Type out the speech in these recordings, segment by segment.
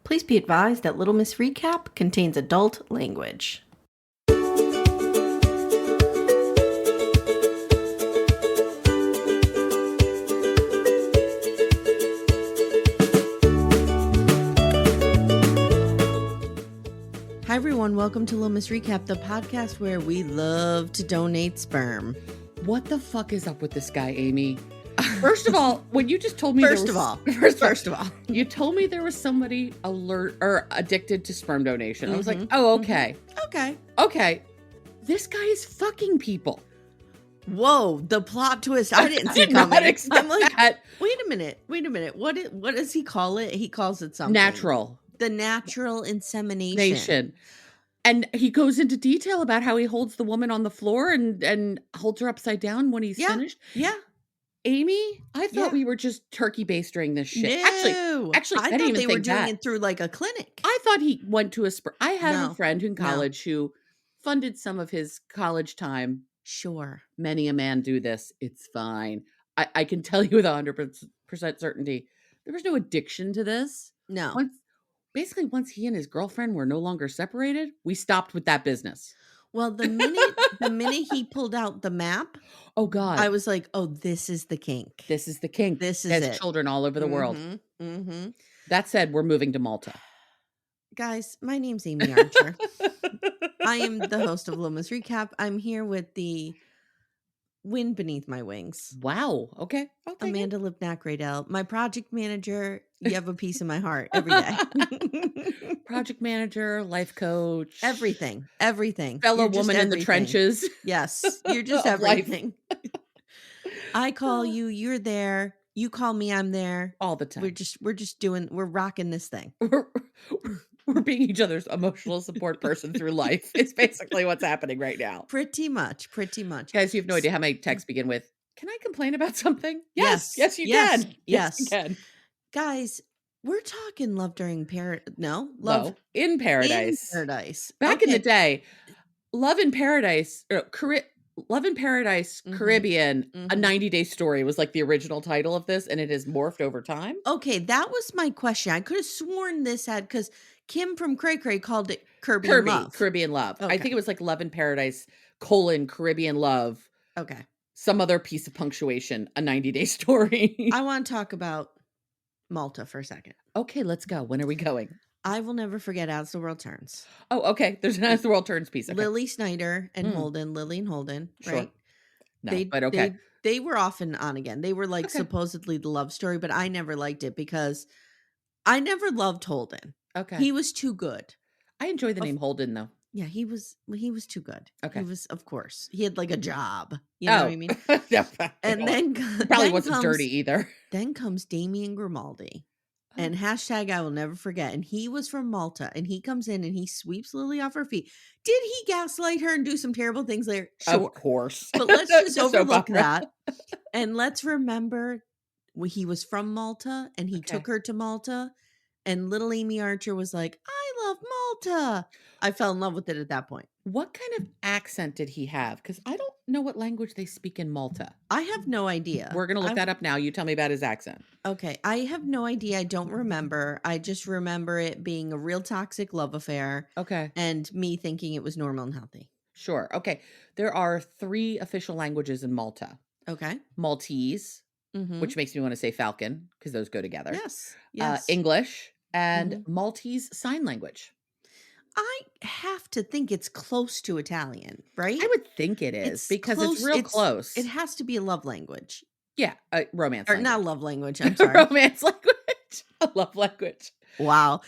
Please be advised that Little Miss Recap contains adult language. Hi everyone, welcome to Little Miss Recap, the podcast where we love to donate sperm. What the fuck is up with this guy, Amy? First of all, when you just told me First of all, you told me there was somebody addicted to sperm donation. I was like, oh, okay. Okay. This guy is fucking people. Whoa, the plot twist I didn't see coming. I'm like, wait a minute. What does he call it? He calls it something. Natural. The natural insemination. And he goes into detail about how he holds the woman on the floor and holds her upside down when he's finished. Yeah. Amy, I thought we were just turkey bastering this shit. No. Actually, I thought they were doing it through like a clinic. I thought he went to I had a friend in college who funded some of his college time. Sure. Many a man do this. It's fine. I can tell you with 100% certainty, there was no addiction to this. No. Once he and his girlfriend were no longer separated, we stopped with that business. Well, the minute he pulled out the map, oh God, I was like, "Oh, this is the kink. This is the kink. This is There's it." children all over the world. Mm-hmm. That said, we're moving to Malta. Guys, my name's Amy Archer. I am the host of Little Miss Recap. I'm here with the wind beneath my wings. Wow. Okay. Amanda Lipnack-Radell, my project manager. You have a piece of my heart every day. Project manager, life coach, everything. Fellow woman in the trenches. Yes, you're just everything. I call you, you're there. You call me, I'm there. All the time. We're rocking this thing. We're being each other's emotional support person through life. It's basically what's happening right now. Pretty much. Guys, you have no idea how my texts begin with, can I complain about something? Yes, you can. Yes, you can. Guys, we're talking love during love in paradise. Back in the day, Love in Paradise, Caribbean, a 90-day story was like the original title of this, and it has morphed over time. Okay, that was my question. I could have sworn this had, because Kim from Cray Cray called it Caribbean Love. Okay. I think it was like Love in Paradise, Caribbean Love. Okay. Some other piece of punctuation, a 90-day story. I want to talk about Malta for a second. Okay, let's go. When are we going? I will never forget As the World Turns. Oh, okay. There's an As the World Turns piece. Okay. Lily Snyder and Lily and Holden, sure. right? No, but okay. They were off and on again. They were like supposedly the love story, but I never liked it because I never loved Holden. Okay. He was too good. I enjoy the name Holden though. Yeah, he was too good. Okay. He was, of course. He had like a job. You know what I mean? And then probably wasn't dirty either. Then comes Damian Grimaldi. And hashtag I will never forget. And he was from Malta. And he comes in and he sweeps Lily off her feet. Did he gaslight her and do some terrible things later? Sure. Of course. But let's just overlook that. And let's remember he was from Malta and he took her to Malta. And little Amy Archer was like, I love Malta. I fell in love with it at that point. What kind of accent did he have? Because I don't know what language they speak in Malta. I have no idea. We're going to look that up now. You tell me about his accent. Okay. I have no idea. I don't remember. I just remember it being a real toxic love affair. Okay. And me thinking it was normal and healthy. Sure. Okay. There are 3 official languages in Malta. Okay. Maltese, which makes me want to say Falcon, because those go together. Yes. English and Maltese Sign Language. I have to think it's close to Italian, right? I would think it is because it's real close. It has to be a love language. Yeah, romance or language. not love language. I'm sorry, romance language. A love language. Wow.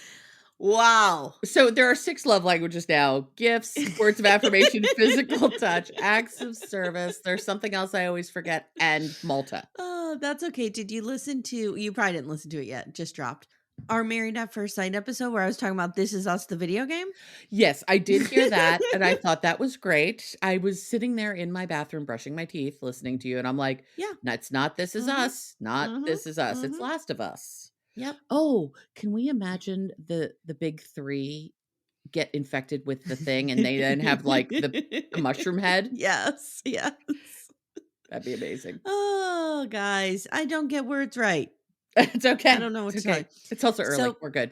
So there are 6 love languages now: gifts, words of affirmation, physical touch, acts of service. There's something else I always forget, and Malta. Oh, that's okay. Did you listen to? You probably didn't listen to it yet. Just dropped. Our Married at First Sight episode where I was talking about This Is Us, the video game? Yes, I did hear that, and I thought that was great. I was sitting there in my bathroom brushing my teeth, listening to you, and I'm like, no, it's not This Is Us. Not This Is Us. It's Last of Us. Yep. Oh, can we imagine the big 3 get infected with the thing, and they then have, like, the mushroom head? Yes. That'd be amazing. Oh, guys, I don't get words right. It's okay. I don't know what to say. It's also early. We're good.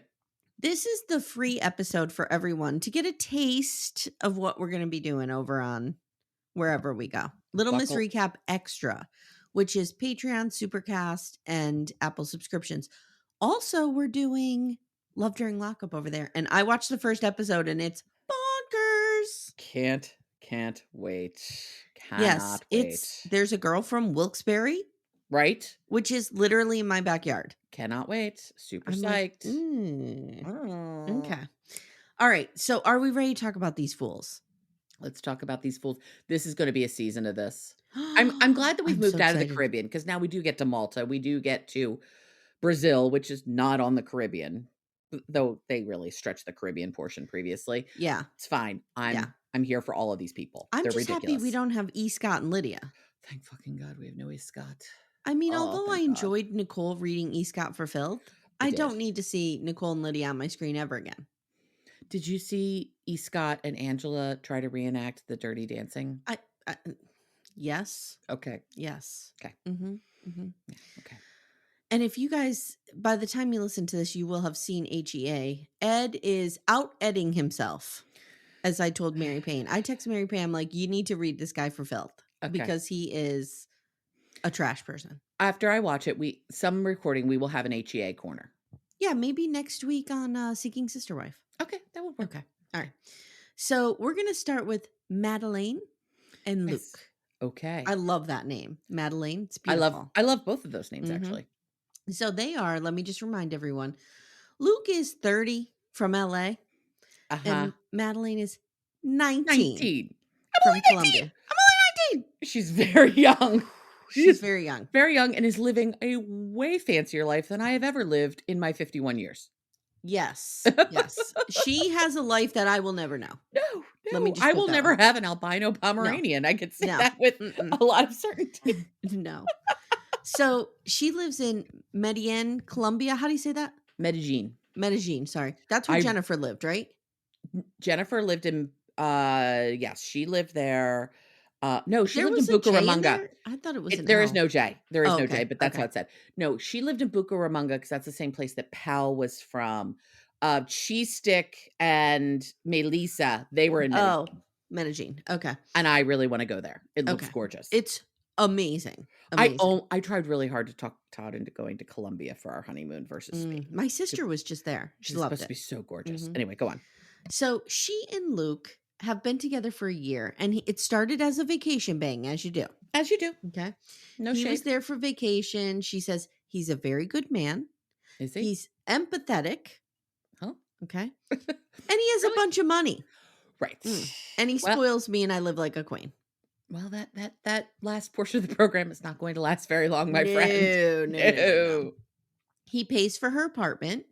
This is the free episode for everyone to get a taste of what we're going to be doing over on wherever we go. Little Miss Recap Extra, which is Patreon, Supercast, and Apple subscriptions. Also, we're doing Love During Lockup over there. And I watched the first episode and it's bonkers. Can't wait. Cannot wait. There's a girl from Wilkes-Barre. Right? Which is literally in my backyard. Cannot wait. Super psyched. Okay. All right. So are we ready to talk about these fools? Let's talk about these fools. This is going to be a season of this. I'm glad that we've moved out of the Caribbean because now we do get to Malta. We do get to Brazil, which is not on the Caribbean, though they really stretched the Caribbean portion previously. Yeah. It's fine. I'm here for all of these people. They're just ridiculous. Happy we don't have E. Scott and Lydia. Thank fucking God we have no E. Scott. I mean, although I enjoyed Nicole reading E. Scott for Filth, I don't need to see Nicole and Lydia on my screen ever again. Did you see E. Scott and Angela try to reenact the Dirty Dancing? Yes. Okay. Yes. Okay. Yeah, okay. And if you guys, by the time you listen to this, you will have seen HEA. Ed is out-edding himself, as I told Mary Payne. I texted Mary Payne, I'm like, you need to read this guy for Filth because he is a trash person. After I watch it, we will have an HEA corner. Yeah, maybe next week on Seeking Sister Wife. Okay, that will work. Okay, all right. So we're gonna start with Madeleine and Luke. Yes. Okay, I love that name, Madeleine. It's beautiful. I love both of those names actually. So they are. Let me just remind everyone. Luke is 30 from LA, and Madeleine is 19 from Colombia. I'm only 19. She's very young. She's very young. Very young and is living a way fancier life than I have ever lived in my 51 years. Yes. Yes. She has a life that I will never know. No. Let me just I will never have an albino Pomeranian. No. I could say that with a lot of certainty. No. So she lives in Medellin, Colombia. How do you say that? Medellin. Sorry. That's where Jennifer lived, right? Jennifer lived in, yes, she lived there. No, she lived in Bucaramanga. I thought it was There is no J. There is no J, but that's how it said. No, she lived in Bucaramanga because that's the same place that Pal was from. Cheese Stick and Melissa, they were in Medellin. Oh, Medellin. Okay. And I really want to go there. It looks gorgeous. It's amazing. I tried really hard to talk Todd into going to Colombia for our honeymoon versus me. My sister was just there. She loved it. It's supposed to be so gorgeous. Anyway, go on. So she and Luke have been together for a year, and it started as a vacation bang, as you do. As you do. Okay. No shade. He was there for vacation. She says he's a very good man. Is he? He's empathetic. Oh. Okay. And he has a bunch of money. Right. And he spoils me, and I live like a queen. Well, that last portion of the program is not going to last very long, my friend. No. He pays for her apartment.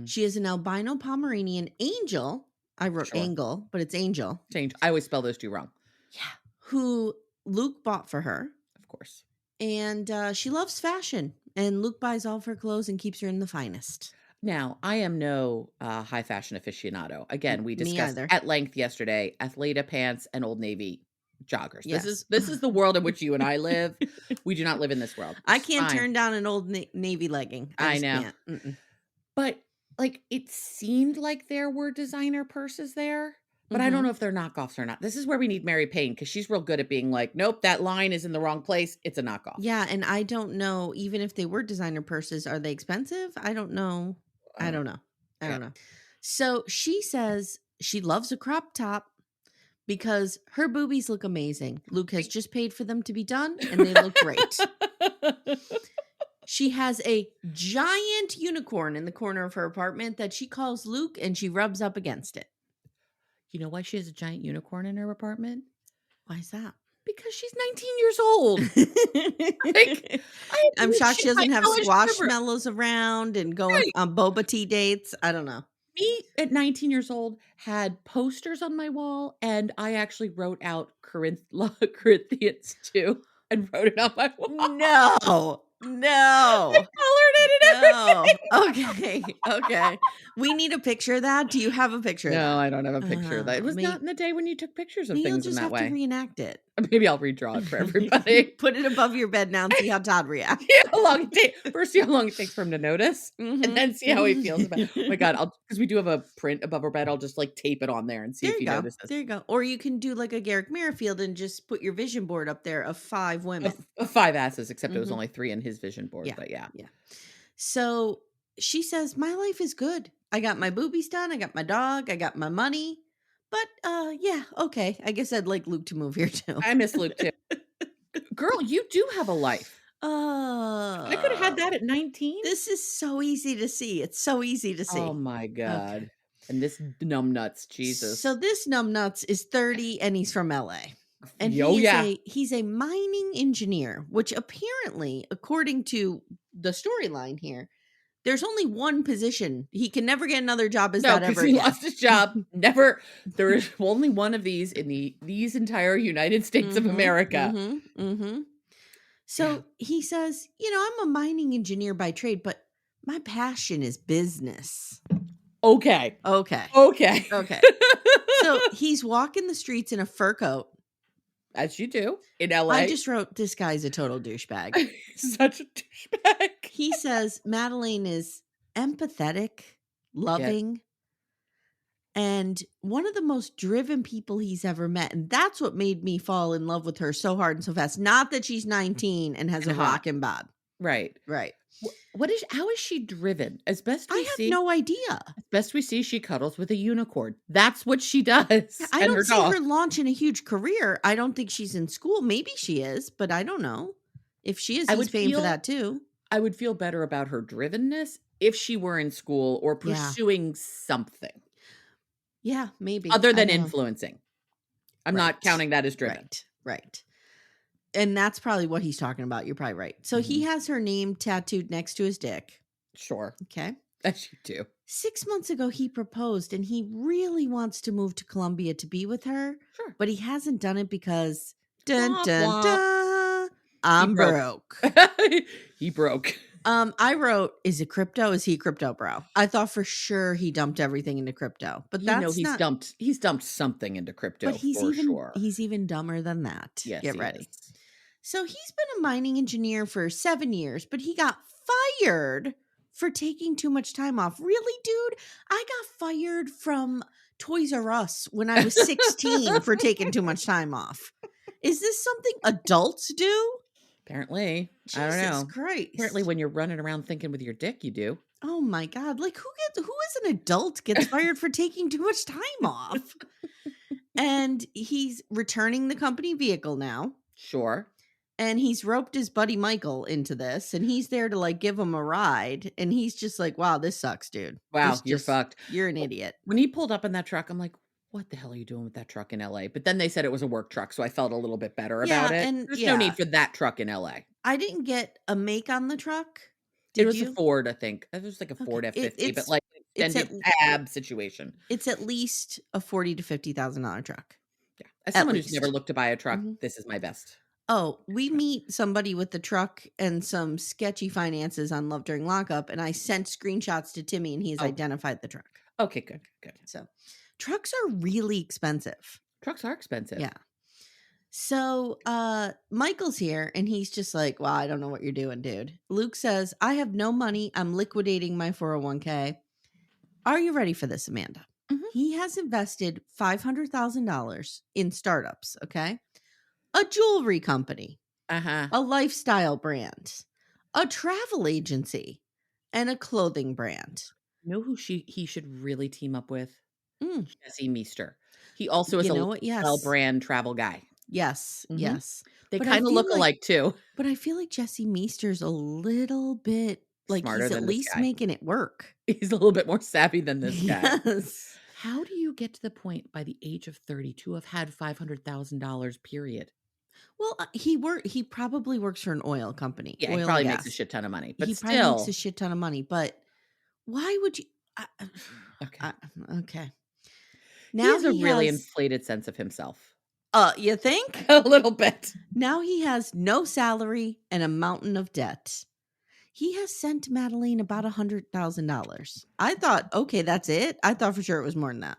She is an albino Pomeranian, Angel. I wrote Angle, but it's Angel. I always spell those two wrong. Yeah. Who Luke bought for her. Of course. And she loves fashion. And Luke buys all of her clothes and keeps her in the finest. Now, I am no high fashion aficionado. Again, we discussed at length yesterday, Athleta pants and Old Navy joggers. Yes. This is the world in which you and I live. We do not live in this world. I can't turn down an Old Navy legging. I know. But like, it seemed like there were designer purses there, but I don't know if they're knockoffs or not. This is where we need Mary Payne because she's real good at being like, nope, that line is in the wrong place. It's a knockoff. Yeah, and I don't know, even if they were designer purses, are they expensive? I don't know. I don't know. So she says she loves a crop top because her boobies look amazing. Luke has just paid for them to be done, and they look great. She has a giant unicorn in the corner of her apartment that she calls Luke, and she rubs up against it. You know why she has a giant unicorn in her apartment? Why is that? Because she's 19 years old. I'm shocked she doesn't have squashmallows around and going on boba tea dates. I don't know. Me at 19 years old had posters on my wall, and I actually wrote out Corinthians 2 and wrote it on my wall. No. I colored it and everything. Okay. We need a picture of that. Do you have a picture of that? No, I don't have a picture of that. It was not in the day when you took pictures of things in that way. You'll just have to reenact it. Maybe I'll redraw it for everybody. Put it above your bed now and see how Todd reacts. See how long it takes. First, see how long it takes for him to notice, and Mhm. then see how he feels about oh my god, I'll because we do have a print above our bed, I'll just, like, tape it on there and see There if you he go. notices. There you go. Or you can do like a Garrick Merrifield and just put your vision board up there of 5 women. Of 5 asses, except it was Mhm. only 3 in his vision board, Yeah. but yeah. Yeah. So she says, "My life is good. I got my boobies done. I got my dog. I got my money. But yeah, okay. I guess I'd like Luke to move here too." I miss Luke too. Girl, you do have a life. I coulda had Oh, that at 19. this is so easy to see. It's so easy to Oh see. my Okay. god. And this numbnuts, So Jesus. this numbnuts is 30 and he's from LA. And Oh, yeah. he's a mining engineer, which apparently, according to the storyline here, there's only one position. He can never get another job as No, that because ever he again. lost his job. Never there is only one of these in these entire United States of Mhm, America. mhm, mhm. Yeah. So he says, I'm a mining engineer by trade, but my passion is business. Okay. Okay. Okay. Okay. So he's walking the streets in a fur coat. As you do in I LA. just wrote, this guy's a total douchebag. Such a douchebag. He says Madeline is empathetic, Yeah. loving, and one of the most driven people he's ever met. And that's what made me fall in love with her so hard and so fast. Not that she's 19 and has And a hot. rockin' bod. Right. Right. What is how is she driven? I have no idea. As best we see, she cuddles with a unicorn. That's what she does, I and don't her see dog. her launching a huge career. I don't think she's in school. Maybe she is, but I don't know. If she is, I he's would paying for feel that too. I would feel better about her drivenness if she were in school or Yeah. pursuing something Yeah, maybe. other I than don't know. influencing. I'm not Right. counting that as driven. Right. Right. And that's probably what he's talking about. You're probably right. So he Mhm. has her name tattooed next to his dick. Sure. Okay. As you do. 6 months ago, he proposed and he really wants to move to Colombia to be with her, Sure. but he hasn't done it because dun Womp dun womp. dun, He I'm broke. broke. He broke. I wrote, is it crypto? Is he a crypto bro? I thought for sure he dumped everything into crypto, but You know that's not. he's dumped something into But crypto for sure. he's even dumber than that. Yes, Get he ready. is. So he's been a mining engineer for 7 years, but he got fired for taking too much time off. Really, dude? I got fired from Toys R Us when I was 16 for taking too much time off. Is this something adults do? Apparently. I don't Jesus know. Apparently Christ. when you're running around thinking with your dick, you do. Oh my God. Like who as an adult gets fired for taking too much time off? And he's returning the company vehicle now. Sure. And he's roped his buddy Michael into this, and he's there to like give him a ride. And he's just like, wow, this sucks, dude. Wow, you're fucked. You're an idiot. When he pulled up in that truck, I'm like, "What the hell are you doing with that truck in LA?" But then they said it was a work truck, so I felt a little bit better about it. There's no need for that truck in LA. I didn't get a make on the truck. It Did was a you? Ford, I think. It was like a Ford F-50, but like an it's extended cab situation. It's at least a $40,000 to $50,000 truck. Yeah. As someone who's never least. looked to buy a truck, Mhm. this is my best. Oh, we meet somebody with the truck and some sketchy finances on Love During Lockup, and I sent screenshots to Timmy, and he's Oh. identified the truck. Okay, good, good. So, trucks are really expensive. Trucks are expensive. Yeah. So, Michael's here, and he's just like, "Well, I don't know what you're doing, dude." Luke says, "I have no money. I'm liquidating my 401k." Are you ready for this, Amanda? Mhm. He has invested $500,000 in startups, okay? A jewelry company, Uh-huh. a lifestyle brand, a travel agency, and a clothing brand. You know who he should really team up with? Mm. Jesse Meester. He also is You a know what? Yes. lifestyle brand travel guy. Yes. Mhm. Yes. They But I kinda feel look like- alike too. But I feel like Jesse Meester's a little bit like Smarter he's at than this least guy. making it work. He's a little bit more savvy than this guy. Yes. How do you get to the point by the age of 30 to have had $500,000 period? Well, he probably works for an oil company. Yeah, oil he and probably gas. makes a shit ton of money, but He probably still. makes a shit ton of money, but why would you Okay. okay. He has a really inflated sense of himself. You think? A little bit. Now he has no salary and a mountain of debt. He has sent Madeline about $100,000. I thought, okay, that's it. I thought for sure it was more than that.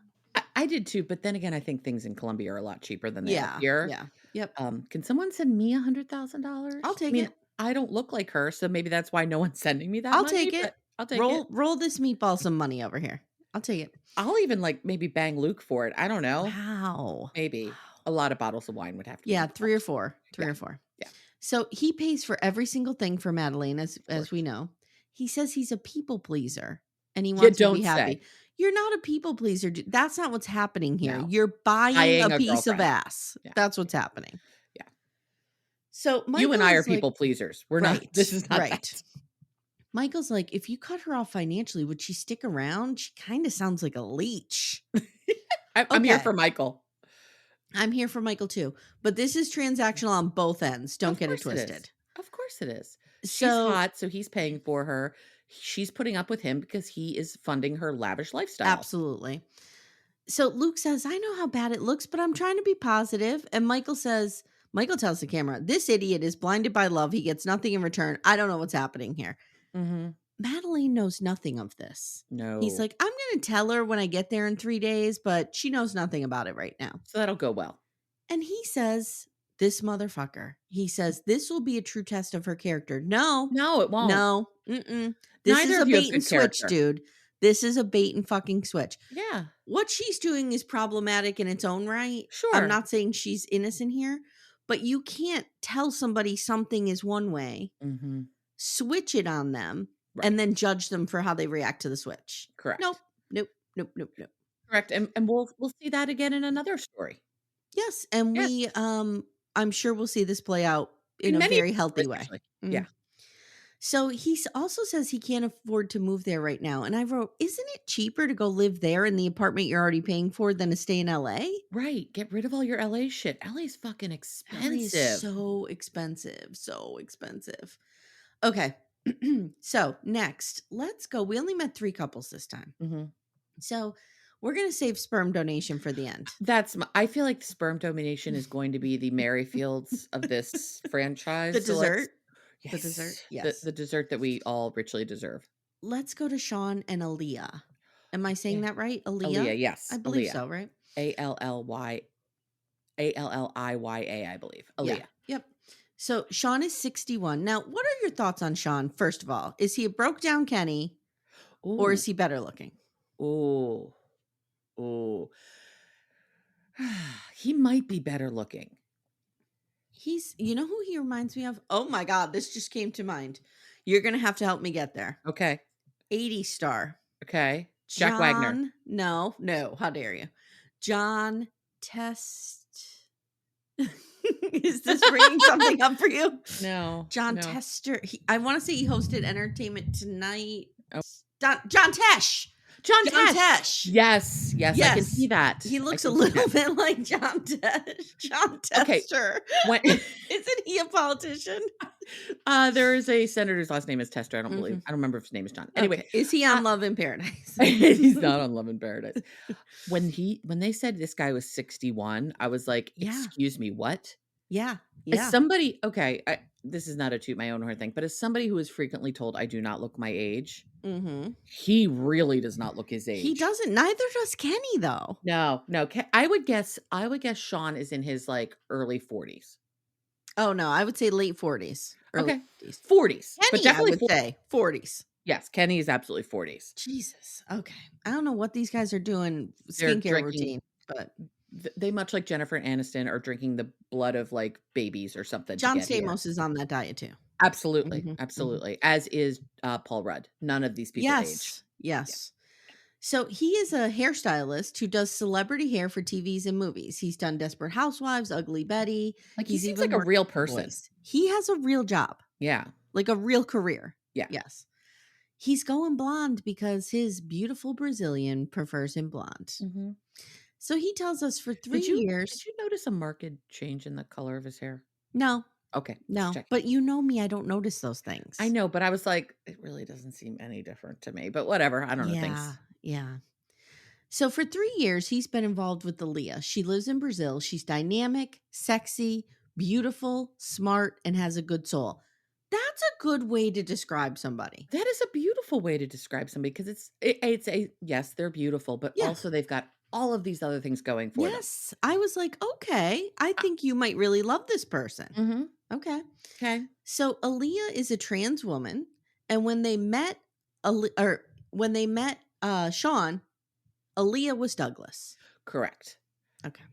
I did too, but then again, I think things in Colombia are a lot cheaper than they are Yeah. here. Yeah. Yep. Can someone send me I'll $100,000? I take mean, it. I don't look like her, so maybe that's why no one's sending me that I'll money, take it. but I'll take it. Roll this meatball some money over here. I'll take it. I'll even, like, maybe bang Luke for it. I don't know. Wow. Maybe. Wow. A lot of bottles of wine would have to be Yeah, 3 or involved. 4. 3 Yeah. or 4. Yeah, So he pays for every single thing for Madeline, of as we course. know. He says he's a people pleaser and he You wants her to be don't say. happy. You're not a people pleaser. That's not what's happening here. No. You're buying a Buying a piece of girlfriend. ass. Yeah, That's yeah, what's happening. yeah. So You and Michael I are is like, people pleasers. We're not this right, is not right. that. Michael's like, if you cut her off financially, would she stick around? She kind of sounds like a leech. I'm here Okay. for Michael. I'm here for Michael too. But this is transactional on both ends. Don't Of get it course it is. twisted. Of course it is. She's So, hot, so he's paying for her. She's putting up with him because he is funding her lavish lifestyle. absolutely. So Luke says, I know how bad it looks, but I'm trying to be positive. And Michael tells the camera, this idiot is blinded by love. He gets nothing in return. I don't know what's happening here. Mhm. Madeline knows nothing of this. He's No. like, I'm going to tell her when I get there in 3 days, but she knows nothing about it right now. So that'll go well. And he says, this motherfucker, he says, this will be a true test of her character. No, No, it won't. no, mm-mm. This is Neither a of you have bait and good switch, character. dude. This is a bait and fucking switch. Yeah, What she's doing is problematic in its own right. I'm sure. not saying she's innocent here, but you can't tell somebody something is one way, Mhm. switch it on them, Right. and then judge them for how they react to the switch. Nope, Correct. nope, nope, nope, nope. Correct, and we'll see that again in another story. Yes, and Yes. I'm sure we'll see this play out in In a many very healthy stories, way. actually. Mm. Yeah. So also says he can't afford to move there right now. And I wrote, isn't it cheaper to go live there in the apartment you're already paying for than to stay in LA? Right, get rid of all your LA shit. LA's fucking LA is expensive. so expensive, so expensive. Okay. So next, let's go. We only met 3 couples this time. Mhm. So we're going to save sperm donation for the end. I feel like sperm donation is going to be the Merryfields of this The franchise, so let's dessert. The dessert. yes, Yes. the dessert that we all richly deserve. Let's go to Sean and Aaliyah. Am I saying Yeah. that right? Aaliyah? Aaliyah, I yes, believe Aaliyah. so, right? A-L-L-Y Alliya, I believe. Yeah. Aaliyah. Yep. So Sean is 61. Now, what are your thoughts on Sean, first of all? Is he a broke down Kenny or Ooh, is he better looking? ooh, ooh. He might be better looking. You know who he reminds me of? Oh my God, this just came to mind. You're going to have to help me get there. Okay, 80 star. okay. Jack Wagner. No, how dare you? John Test. Is this bringing something up for you? No, John no. Tester. I want to say he hosted Entertainment Tonight. Oh. John Tesh. John John Tesh. Tesh. Yes, yes, I can Yes. see that. He I looks a can see little that. bit like John Tesh. John Okay, Tester. when Isn't he a politician? there is a senator's last name is Tester. I don't Mhm. remember if his name is John. Anyway, Okay. Is he on Love in Paradise? he's not on Love in Paradise. When they said this guy was 61, I was like, Yeah. "Excuse me, what?" Yeah. As Yeah. somebody this is not a toot my own horn thing, but as somebody who is frequently told I do not look my age, Mm-hmm. he really does not look his He age. doesn't. Neither does Kenny, though. No, no, I would guess Sean is in his, like, early 40s. Oh, no. I would say late 40s. Early Okay. 50s. 40s, but Kenny, I definitely would 40s. say 40s. Yes, Kenny is absolutely 40s. Jesus. Okay. I don't know what these guys are doing They're skincare drinking routine, but they much like Jennifer Aniston are drinking the blood of, like, babies or something to John get here. Stamos is on that diet too. Absolutely, Mhm, mhm. absolutely, as is, Paul Rudd. None of these people age. Yes. Yeah. Yes. So he is a hairstylist who does celebrity hair for TVs and movies. He's done Desperate Housewives, Ugly Betty. Like, he He's seems like even a worked real with The person. Boys. He has a real job, Yeah, like a real career. yeah. Yes. He's going blonde because his beautiful Brazilian prefers him blonde. Mhm. So he tells us for 3 Did years. you notice a marked change in the color of his hair? No, Okay, just no. checking. But you know me, I don't notice those I things. know, but I was like, "It really doesn't seem any different to me," but whatever, I don't know Yeah. things. Yeah. So for 3 years, he's been involved with Aaliyah. She lives in Brazil. She's dynamic, sexy, beautiful, smart, and has a good soul. That's a good way to describe somebody. That is a beautiful way to describe somebody because it's a yes, they're beautiful, but Yeah. also they've got all of these other things going for them. Yes. I was like, "Okay, I think you might really love this person." Mhm. Okay. Okay. So Aaliyah is a trans woman, and when they met Sean, Aaliyah was Douglas. Correct. Okay.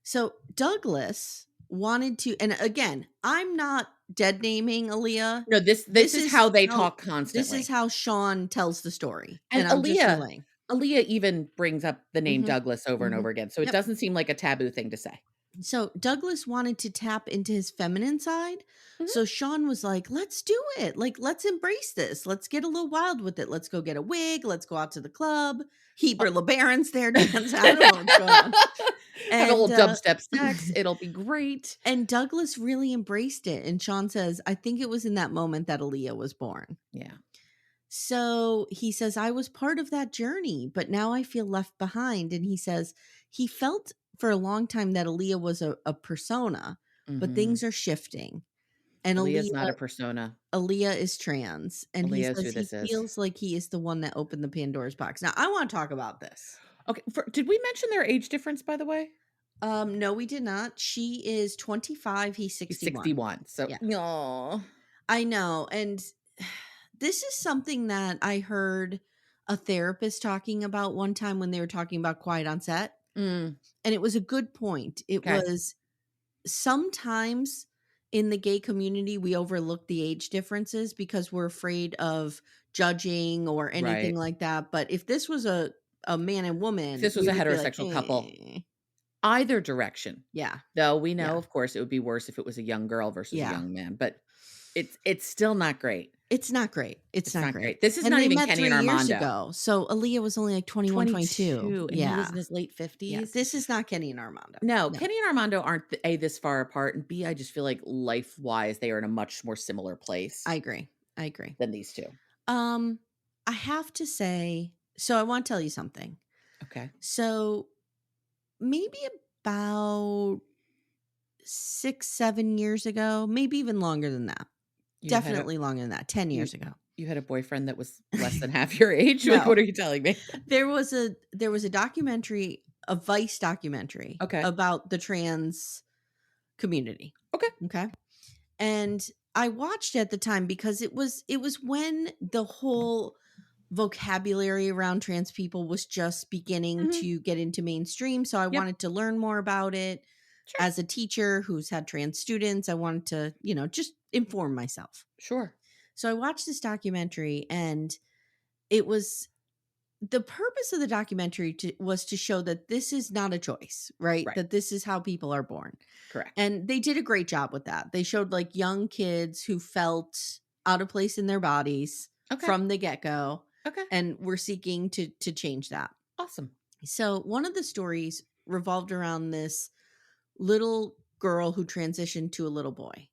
So Douglas wanted to, and again, I'm not dead naming Aaliyah. No, this This is is how they how talk this is constantly. how Sean tells the story, And and I'm just Aaliyah relaying. Aaliyah even brings up the name Mhm. Douglas over and Mhm. over again, so it Yep. doesn't seem like a taboo thing to say. So Douglas wanted to tap into his feminine side. Mhm. So Sean was like, "Let's do it. Like, let's embrace this. Let's get a little wild with it. Let's go get a wig. Let's go out to the club. Oh. Heber LeBaron's there dancing. I don't know what's going on." Have a And little dubstep sex, it'll be great. and Douglas really embraced it. And Sean says, "I think it was in that moment that Aaliyah was born." Yeah. So he says, "I was part of that journey, but now I feel left behind." And he says he felt for a long time that Aaliyah was a persona, but Mhm. things are shifting. And Aaliyah's not a persona. Aaliyah is trans. And he Aaliyah is says who he this is. feels like he is the one that opened the Pandora's box. Now, I want to talk about this. Okay, did we mention their age difference, by the way? No, we did not. She is 25, he's He's 61. 61, so Yeah, aw. I know. And this is something that I heard a therapist talking about one time when they were talking about Quiet on Set. Mm, And it was a good point. It 'kay. was sometimes in the gay community, we overlook the age differences because we're afraid of judging or anything Right. like that. But if this was a man and If woman, this was we a would be like, heterosexual couple, eh. either direction, Yeah, though we yeah, know, of course, it would be worse if it was a young girl versus a yeah. young man, but it's still not great. It's not great. It's It's not not great. great. This is And not they even met Kenny 3 and years Armando. ago. So Aaliyah was only like 21, 22. 22, and he was Yeah. in his late Yeah. 50s. This is not Kenny and Armando. No, No, Kenny and Armando aren't A, this far apart, and B, I just feel like life-wise, they are in a much more similar place I agree. I agree. than these 2. Um, I have to say, so I want to tell you something. Okay. So maybe about 6, 7 years ago, maybe even longer than that. You had a Definitely longer than that, 10 you years ago. you had a boyfriend that was less than half your age? Like, No. what are you telling me? There was a documentary, a Vice documentary Okay. about the trans community. Okay. Okay. And I watched it at the time because it was when the whole vocabulary around trans people was just beginning Mhm. to get into mainstream. So I Yep. wanted to learn more about it. Sure. As a teacher who's had trans students, I wanted to, just inform myself. Sure. So I watched this documentary, and it was the purpose of the documentary was to show that this is not a choice, right? Right. That this is how people are born. Correct. And they did a great job with that. They showed like young kids who felt out of place in their bodies Okay. from the get-go Okay. and were seeking to change that. Awesome. So one of the stories revolved around this little girl who transitioned to a little boy.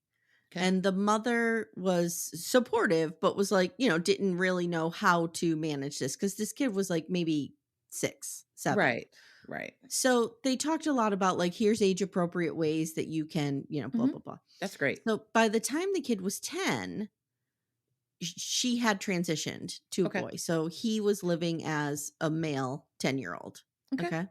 Okay. And the mother was supportive, but was like, didn't really know how to manage this because this kid was like maybe 6, 7. Right. Right. So they talked a lot about like, here's age appropriate ways that you can, blah, Mhm. blah, blah. That's great. So by the time the kid was 10, she had transitioned to a Okay. boy. So he was living as a male 10-year-old. Okay. Okay.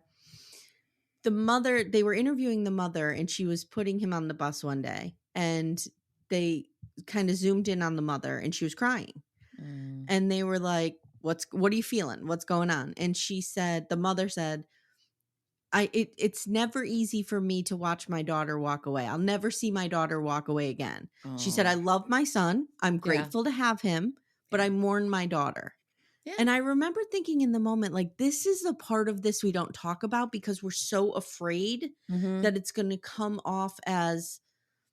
They were interviewing the mother, and she was putting him on the bus one day, and they kind of zoomed in on the mother, and she was crying. Mm. And they were like, what are you feeling? What's going on? And the mother said, it's never easy for me to watch my daughter walk away. I'll never see my daughter walk away again. She said, Oh. I love my son. I'm Yeah. grateful to have him, but Yeah. I mourn my daughter. Yeah. And I remember thinking in the moment, like, this is a part of this we don't talk about because we're so afraid Mhm. that it's going to come off as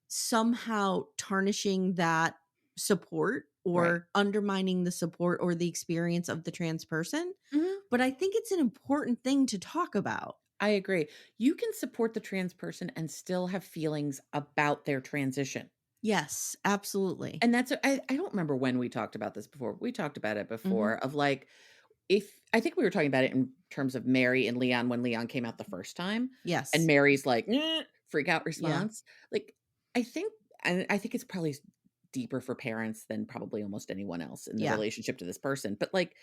somehow tarnishing that support Right. or undermining the support or the experience of the trans person. Mhm. But I think it's an important thing to talk about. I agree. You can support the trans person and still have feelings about their transition. Yes, absolutely. And I don't remember when we talked about this before. We talked about it Hmm. before of like if I think we were talking about it in terms of Mary and Leon when Leon came out the first time and Yes. Mary's like freak out Yeah. response. Like I think I think it's probably deeper for parents than probably almost anyone else in the Yeah. relationship to this person. But like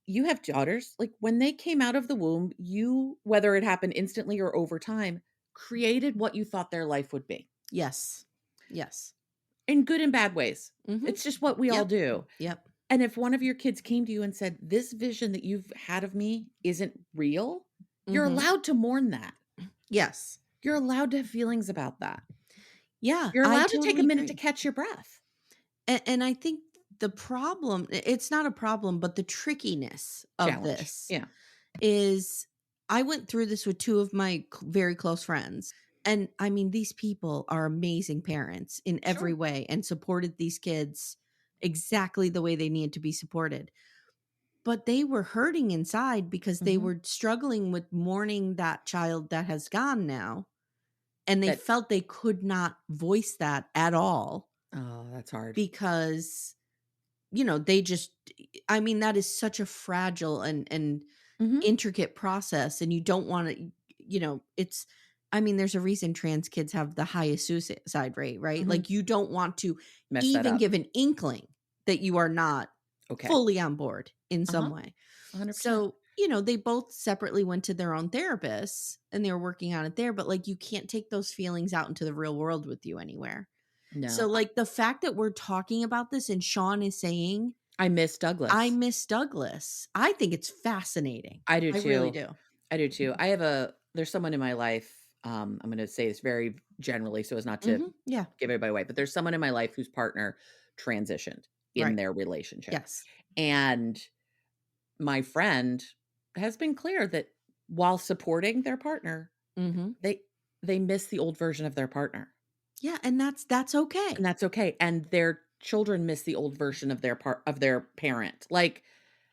You have daughters, like, when they came out of the womb, you, whether it happened instantly or over time, created what you thought their life would be, Yes. Yes. in good and bad ways. Mhm. It's just what we all Yep. do. Yep. And if one of your kids came to you and said, "This vision that you've had of me isn't real," you're Mhm. allowed to mourn that. Yes. You're allowed to have feelings about that. Yeah, You're I allowed to take a totally minute to agree. catch your breath. And I think the problem it's not a problem, but the trickiness of Challenge. this Yeah, is I went through this with 2 of my very close friends, and, I mean, these people are amazing parents in every sure. way and supported these kids exactly the way they needed to be supported. But they were hurting inside because they Mhm. were struggling with mourning that child that has gone now, and they That felt they could not voice that at all oh, that's hard. because, they just I mean, that is such a fragile and Mhm. intricate process, and you don't wanna it's I mean, there's a reason trans kids have the highest suicide rate, right? Mhm. Like, you don't want to Mess that even up. give an inkling that you are not Okay. fully on board in some Uh-huh. way. 100%. So, they both separately went to their own therapists and they were working on it there, but, like, you can't take those feelings out into the real world with you anywhere. So, No. like, the fact that we're talking about this and Sean is saying, I miss "I Douglas. miss Douglas," I think it's fascinating. I do I really too. do. I do too. There's someone in my life, I'm gonna say this very generally so as not to Mhm. Yeah. give everybody away, but there's someone in my life whose partner transitioned in Right. their relationship. Yes. And my friend has been clear that while supporting their partner, Mhm. they they miss the old version of their partner, Yeah, and that's and okay. that's okay, and their children miss the old version of their parent. Like,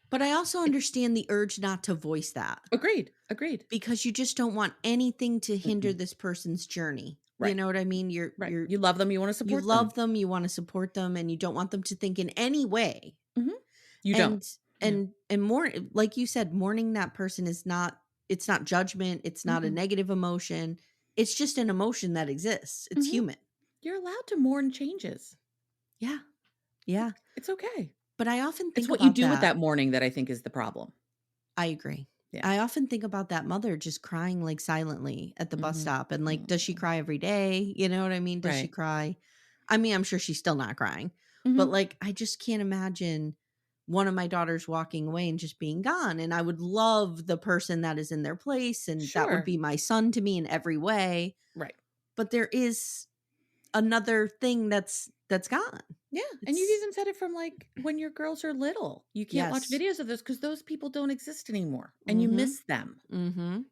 But I also it understand the urge not to voice that agreed, agreed. because you just don't want anything to hinder Mm-mm. this person's journey. You Right, know what I mean? right. You love them, you wanna You support them. love them, you wanna support them, and you don't want them to think in any way. Mhm. You don't. And Yeah. more like you said, mourning that person is not it's not judgment, it's not a Mm-mm. negative emotion. It's just an emotion that exists. It's Mhm. human. You're allowed to mourn changes. Yeah. Yeah. It's okay. But I often It's think what you about do with that. that mourning that I think is the problem. I agree. Yeah. I often think about that mother just crying, like, silently at the bus Mhm. stop, and, like, does she Mm. cry every day? You know what I mean? Does she Right. cry? I mean, I'm sure she's still not crying, but, Mhm. like, I just can't imagine one of my daughters walking away and just being gone, and I would love the person that is in their place, and that would Sure. be my son to me in every way, Right. but there is another thing that's gone. Yeah, and you've It's even said it from, like, when your girls are little. You can't watch Yes. videos of those because those people don't exist anymore, and you Mhm. miss them. Mhm.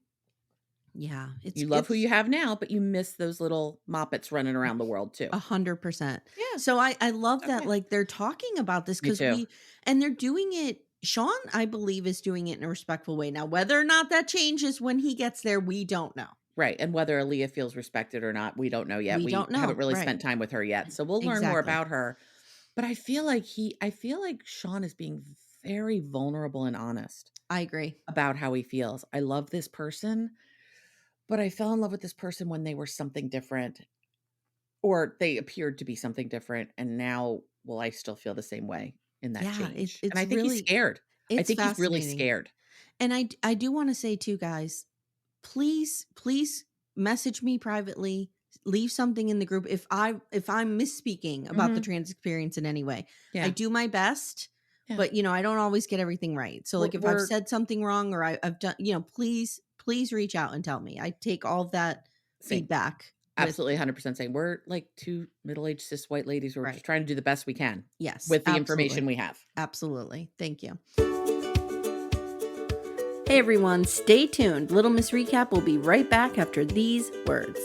Yeah, it's You love who it's you have now, but you miss those little moppets running around the world too. 100%. Yeah, So I love it's that, okay. like, they're talking about this Me because too. they're doing it Sean, I believe, is doing it in a respectful way. Now, whether or not that changes when he gets there, we don't know. Right, and whether Aaliyah feels respected or not, we don't know yet. We We don't haven't know, really right. spent time with her yet, so we'll learn more Exactly. about her. But I feel like Sean is being very vulnerable and honest I agree. about how he feels. I love this person, but I fell in love with this person when they were something different, or they appeared to be something different, and now will I still feel the same way in that Yeah, change? And it's I think he's really scared. I it's think he's really fascinating. scared. And I do wanna say too, guys, please message me privately, leave something in the group if I'm misspeaking about the Mhm. trans experience in any way. I Yeah, do my best, yeah. but, I don't always get everything right. So, like, if I've We're said something wrong or I've done please reach out and tell me. I take all of that same. feedback with Absolutely 100% same. We're like 2 middle-aged cis white ladies who are right. just trying to do the best we can Yes, with the information absolutely. we have. Absolutely. Thank you. Hey everyone, stay tuned. Little Miss Recap will be right back after these words.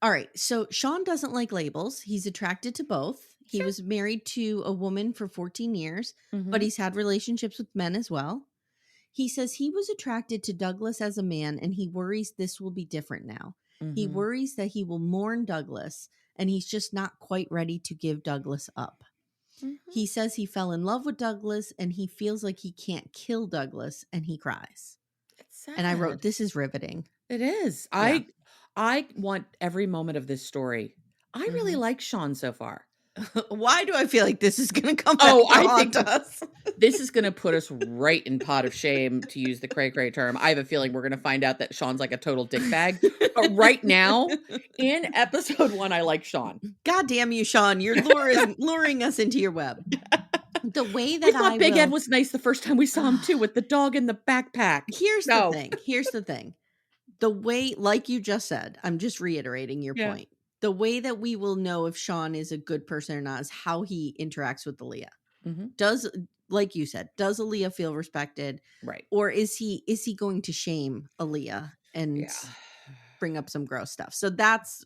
All right. So Sean doesn't like labels. He's attracted to both. He Sure. was married to a woman for 14 years, but Mhm. he's had relationships with men as well. He says he was attracted to Douglas as a man and he worries this will be different now. He Mhm. worries that he will mourn Douglas and he's just not quite ready to give Douglas up. Mhm. He says he fell in love with Douglas and he feels like he can't kill Douglas and he cries. It's And I wrote, sad. this is riveting. It is. Yeah. I want every moment of this story. I really Hmm. like Sean so far. Why do I feel like this is gonna come back Oh, to I haunt think us? this is gonna put us right in pot of shame, to use the cray cray term. I have a feeling we're gonna find out that Sean's like a total dickbag. But right now, in episode 1, I like Sean. God damn you, Sean. You're luring us into your web. The way We that thought I Big Ed will was nice the first time we saw him too, with the dog in the backpack. No. here's the thing. The way, like you just said, I'm just reiterating your Yeah. point. The way that we will know if Sean is a good person or not is how he interacts with Aaliyah. Mhm. Does, like you said, does Aaliyah feel respected? Right. Or is he going to shame Aaliyah and Yeah. bring up some gross stuff? So that's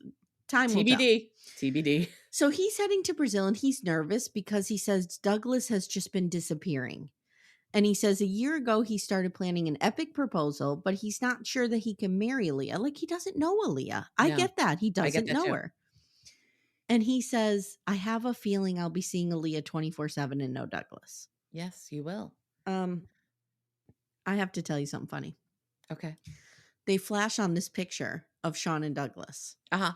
time will tell. TBD. TBD. So he's heading to Brazil and he's nervous because he says Douglas has just been disappearing. And he says a year ago he started planning an epic proposal, but he's not sure that he can marry Aaliyah. Like, he doesn't know Aaliyah. I No. get that. He I get doesn't that know too. her. And he says, I have a feeling I'll be seeing Aaliyah 24/7 and no Douglas. Yes, you will. I have to tell you something funny. Okay. They flash on this picture of Sean and Douglas. Uh-huh.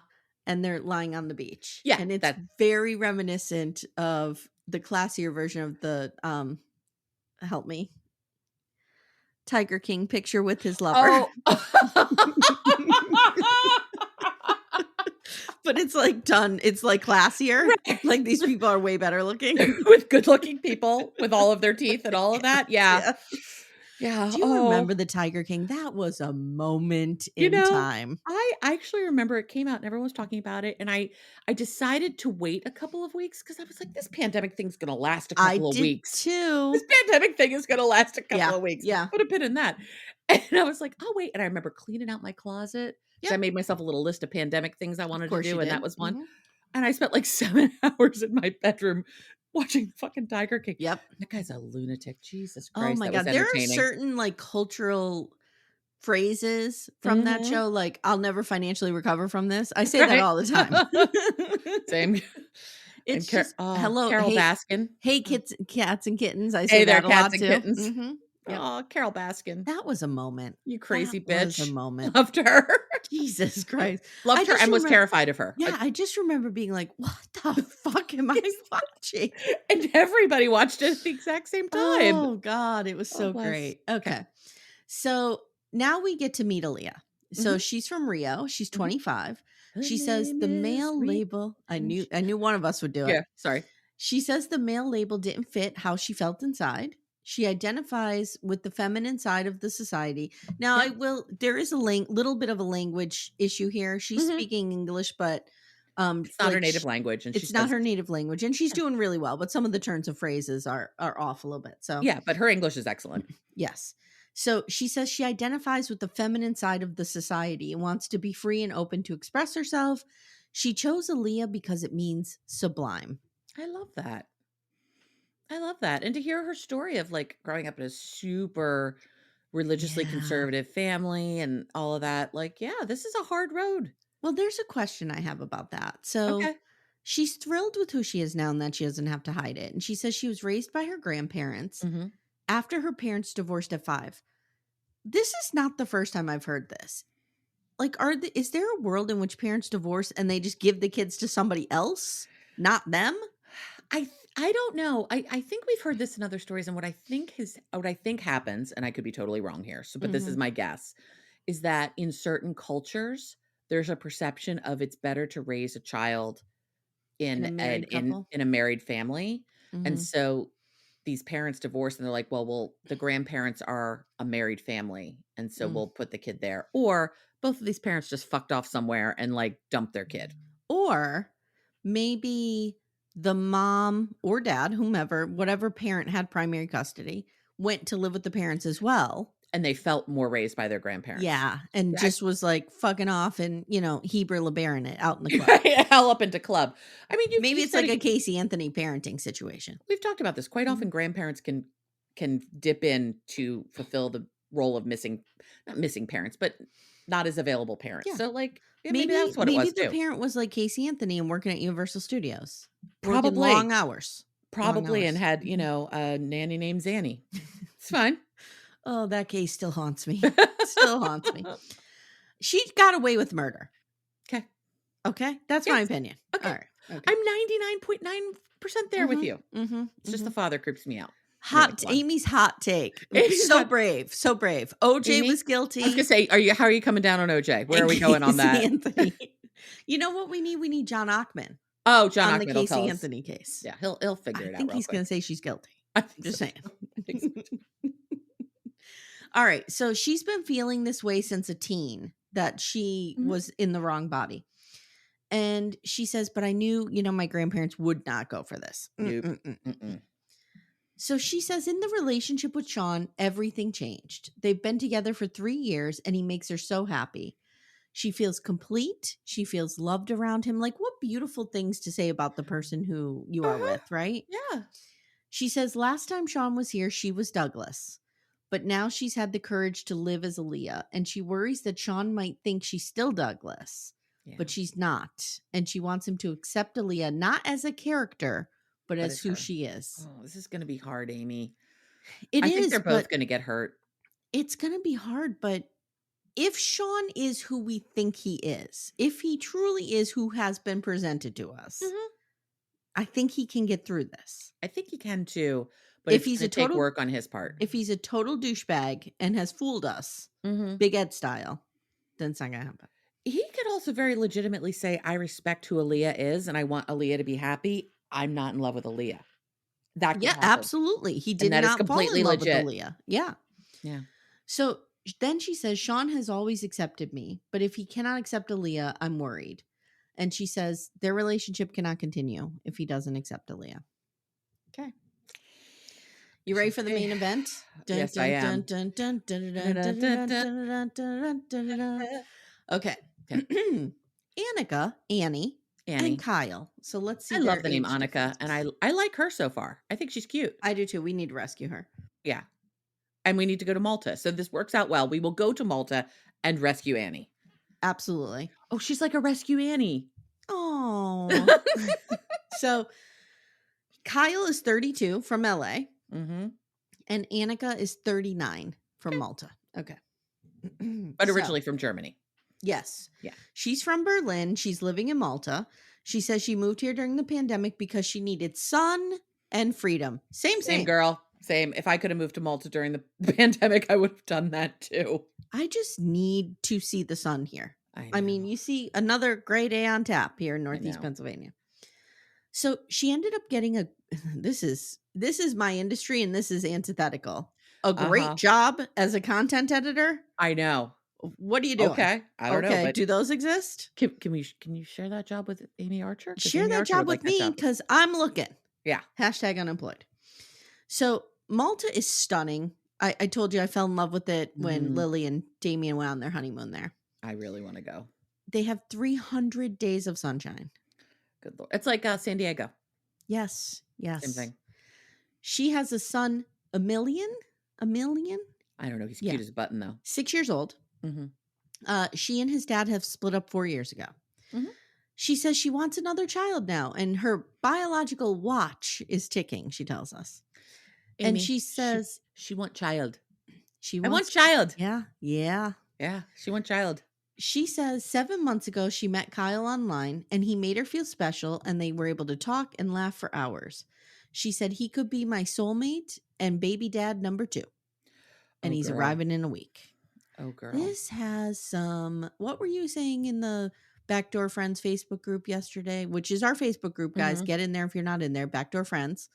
And they're lying on the beach. Yeah, And it's that very reminiscent of the classier version of the help me, Tiger King picture with his lover. Oh. But it's like done, it's like classier. Right. Like, these people are way better looking. With good-looking people with all of their teeth and all of that. Yeah. Yeah. Do you remember the Tiger King? That was a moment You in know, time. I actually remember it came out and everyone was talking about it, and I decided to wait a couple of weeks because I was like, "This pandemic thing's gonna last a I couple of did weeks. too. This pandemic thing is gonna last a couple Yeah, of weeks." yeah. Put a pin in that. And I was like, "I'll wait." And I remember cleaning out my closet because I Yep. made myself a little list of pandemic things I Of wanted to course you do, and did. that was one. Mhm. And I spent like 7 hours in my bedroom watching fucking Tiger King. Yep. That guy's a lunatic. Jesus Oh Christ, my that was god. There are entertaining. certain, like, cultural phrases from that Mhm. show, like, "I'll never financially recover from this." I say that Right? all the time. Same. And It's just, "Hello, Carol hey, Baskin. hey, kids, cats and kittens." I say Hey there, that a cats lot and too. kittens. Mhm. Yep. Oh, Carol Baskin. That was a moment. You That crazy was a bitch. moment. Loved her. Jesus Christ. I Loved her just and was remember, terrified of her. yeah, I just remember being like, "What the fuck am I Yes. watching?" And everybody watched it at the exact same time. Oh god, it was Oh, so bless. great. Okay. So, now we get to meet Aaliyah. So, Mhm, she's from Rio. She's mhm. 25. Her She says name the is male Rita. label, I knew one of us would do it. Yeah, sorry. She says the male label didn't fit how she felt inside. She identifies with the feminine side of the society. Now, Yep. there is a little bit of a language issue here. She's Mhm. speaking English, but It's not her like, native language, and she it's not says her native language, and she's yeah. doing really well, but some of the turns of phrases are off a little bit. So, Yeah, but her English is excellent. yes. So she says she identifies with the feminine side of the society and wants to be free and open to express herself. She chose Aaliyah because it means sublime. I love that. I love that. And to hear her story of, like, growing up in a super religiously Yeah. conservative family and all of that, like, yeah, this is a hard road. Well, there's a question I have about that. So Okay. she's thrilled with who she is now and that she doesn't have to hide it. And she says she was raised by her grandparents Mhm. after her parents divorced at 5. This is not the first time I've heard this. Like, is there a world in which parents divorce and they just give the kids to somebody else, not them? I don't know. I think we've heard this in other stories, and what I think happens, and I could be totally wrong here, so but this is Mhm. my guess, is that in certain cultures, there's a perception of it's better to raise a child In in a an married couple? in a married family, and Mhm. so these parents divorce, and they're like, "Well, the grandparents are a married family, and so Mm. we'll put the kid there." Or both of these parents just fucked off somewhere and, like, dumped their kid. Or maybe the mom or dad, whomever, whatever parent had primary custody, went to live with the parents as well. And they felt more raised by their grandparents. Yeah, and Yeah, just was, like, fucking off and, Heber LeBaron it out in the club. hell up into club. I mean, Maybe you've it's said like a it Casey Anthony parenting situation. we've talked about this. Quite Mhm. often grandparents can dip in to fulfill the role of missing not missing parents, but not as available parents. Yeah. So, like, yeah, maybe Maybe that's what it maybe was the too. parent was like Casey Anthony and working at Universal Studios, working Probably, long hours. Long probably, and hours. had, Mhm. a nanny named Zanny. It's fine. Oh, that case still haunts me. Still haunts me. She got away with murder. Okay. Okay? That's my Yes. opinion. Okay. Alright. Okay. I'm 99.9% there with you. It's just the father creeps me out. Anyway, go on. Amy's hot take. Amy's So hot- brave. So brave. OJ Amy? was guilty. I was gonna say, how are you coming down on OJ? Where are we and going on Casey that? Anthony. You know what we need? We need John Ockman Oh, John on the Ockman will tell Casey us. Anthony case. Yeah, he'll figure I it out think real he's quick. going to say she's guilty. I think Just so. saying. I think so too. All right. So she's been feeling this way since a teen, that she Mhm. was in the wrong body. And she says, but I knew, my grandparents would not go for this. Nope. Mm-mm. So she says in the relationship with Sean, everything changed. They've been together for 3 years and he makes her so happy. She feels complete. She feels loved around him. Like, what beautiful things to say about the person who you are with, right? Yeah. She says last time Sean was here, she was Douglas. But now she's had the courage to live as Aaliyah. And she worries that Sean might think she's still Douglas. Yeah. But she's not. And she wants him to accept Aaliyah, not as a character, but as who her. she is. Oh, this is going to be hard, Amy. I think they're both going to get hurt. It's going to be hard, but if Sean is who we think he is, if he truly is who has been presented to us, I think he can get through this. I think he can too, but if he's going to take work on his part. If he's a total douchebag and has fooled us, Big Ed style, then it's not going to happen. He could also very legitimately say, I respect who Aaliyah is and I want Aaliyah to be happy. I'm not in love with Aaliyah. That could happen. Absolutely. He did not fall in love with Aaliyah. Yeah. Yeah. So then she says, Sean has always accepted me, but if he cannot accept Aaliyah, I'm worried. And she says their relationship cannot continue if he doesn't accept Aaliyah. Okay. You ready for the main event? Yes, I am. Okay. Annie, and Kyle. So let's see. I love the name Annika, and I like her so far. I think she's cute. I do too. We need to rescue her. Yeah. And we need to go to Malta. So this works out well. We will go to Malta and rescue Annie. Absolutely. Oh, she's like a rescue Annie. Oh. So Kyle is 32 from LA. And Annika is 39 from Malta. Okay. But originally from Germany. Yes. Yeah. She's from Berlin. She's living in Malta. She says she moved here during the pandemic because she needed sun and freedom. Same girl. Same. If I could have moved to Malta during the pandemic, I would have done that too. I just need to see the sun here. I mean, you see another gray day on tap here in Northeast Pennsylvania. So she ended up getting this is my industry and this is antithetical. A great job as a content editor. I know. What are you doing? Okay. I don't know. But do those exist? Can you share that job with Amy Archer? Share Amy that Archer job with me because I'm looking. Yeah. Hashtag unemployed. So Malta is stunning. I told you I fell in love with it when Lily and Damien went on their honeymoon there. I really want to go. They have 300 days of sunshine. Good Lord. It's like San Diego. Yes. Same thing. She has a son, a million. I don't know. He's cute as a button though. 6 years old. She and his dad have split up 4 years ago. She says she wants another child now, and her biological watch is ticking, she tells us. Amy, and she says she wants child. I want child. Yeah. Yeah, she wants child. She says 7 months ago she met Kyle online and he made her feel special and they were able to talk and laugh for hours. She said he could be my soulmate and baby dad number 2. And he's arriving in a week. Oh, girl. This has some, what were you saying in the Backdoor Friends Facebook group yesterday, which is our Facebook group, guys. Get in there if you're not in there. Backdoor Friends.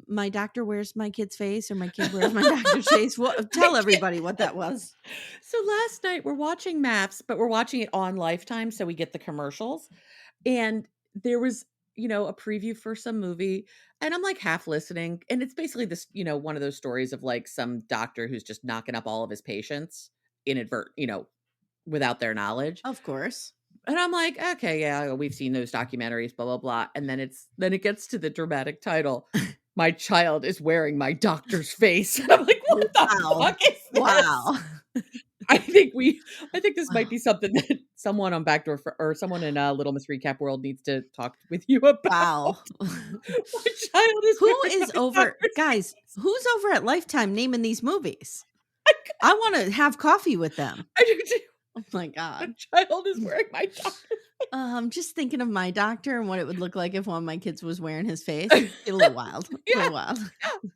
My doctor wears my kid's face or my kid wears my doctor's face. Tell everybody what that was. So last night we're watching Maps, but we're watching it on Lifetime. So we get the commercials. And there was, a preview for some movie and I'm like half listening. And it's basically this, one of those stories of like some doctor who's just knocking up all of his patients without their knowledge. Of course. And I'm like, okay, yeah, we've seen those documentaries, blah, blah, blah. And then it gets to the dramatic title. My child is wearing my doctor's face. And I'm like, what the fuck is this? Wow. I think this might be something that someone on Backdoor or someone in Little Miss Recap World needs to talk with you about. Wow. My child is guys, who's over at Lifetime naming these movies? I want to have coffee with them. I do too. Oh my God. My child is wearing my doctor's I'm just thinking of my doctor and what it would look like if one of my kids was wearing his face. Get a little wild. A Yeah, little wild. yeah.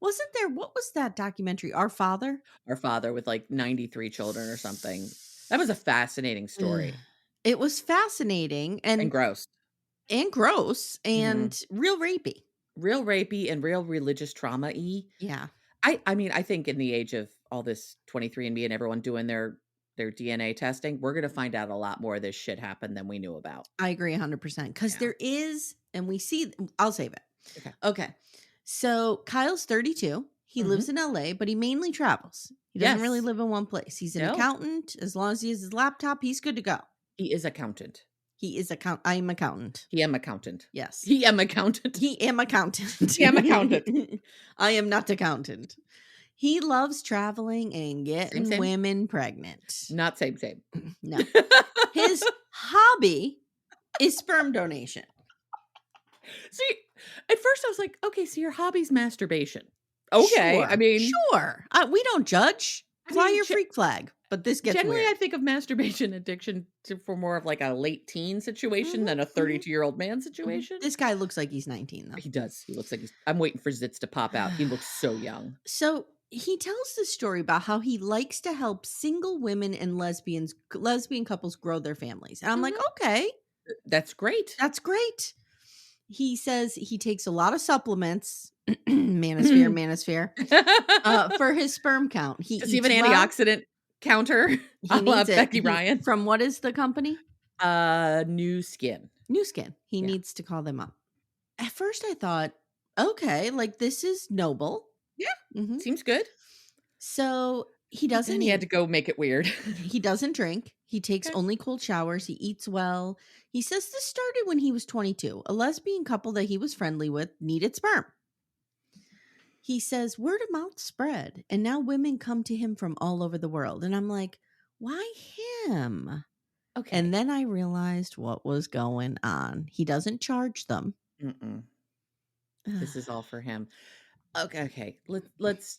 Wasn't there what was that documentary? Our Father? Our father with, like, 93 children or something. That was a fascinating Ugh. story It was fascinating and gross. and gross Mhm. and real rapey. Real rapey and real religious trauma-y. Yeah, I mean, I think in the age of all this 23andMe and everyone doing their DNA testing, we're gonna find out a lot more of this shit happened than we knew about. I agree 100% because Yeah. there is, and we see, I'll save it. Okay. Okay. So Kyle's 32. He lives Mhm. in LA, but he mainly travels. He doesn't really Yes. live in one place. He's an No. accountant. As long as he has his laptop, he's good to go. He is accountant. He is I'm accountant. He am accountant. Yes. He am accountant. He am accountant. He am accountant. I am not accountant. He loves traveling and Same, getting same. women pregnant. Not same, same. No. His hobby is sperm donation. See, at first I was like, "Okay, so your hobby's masturbation." Okay, Sure. Sure. We don't judge. I Fly mean, your freak flag. But this gets generally, weird. I think of masturbation addiction for more of like a late teen situation Mhm, than a mhm, 32-year-old man mhm. situation. This guy looks like he's 19 though. He does. He looks like I'm waiting for zits to pop out. He looks so young. So he tells the story about how he likes to help single women and lesbian couples grow their families. And I'm like, Mhm. okay, That's great. that's great. He says he takes a lot of supplements, manosphere, for his sperm count. He Does he have eats an well. antioxidant counter He a la needs it. Becky Ryan? From what is the company? New Skin. New Skin. He Yeah. needs to call them up. At first, I thought, okay, like this is noble. Yeah, Mhm. seems good. So he But then doesn't he had eat. to go make it weird. He doesn't drink. He takes Okay. only cold showers. He eats well. He says this started when he was 22. A lesbian couple that he was friendly with needed sperm. He says word of mouth spread, and now women come to him from all over the world. And I'm like, why him? And Okay. then I realized what was going on. He doesn't charge them. Mm-mm. This is all for him. Okay. Let's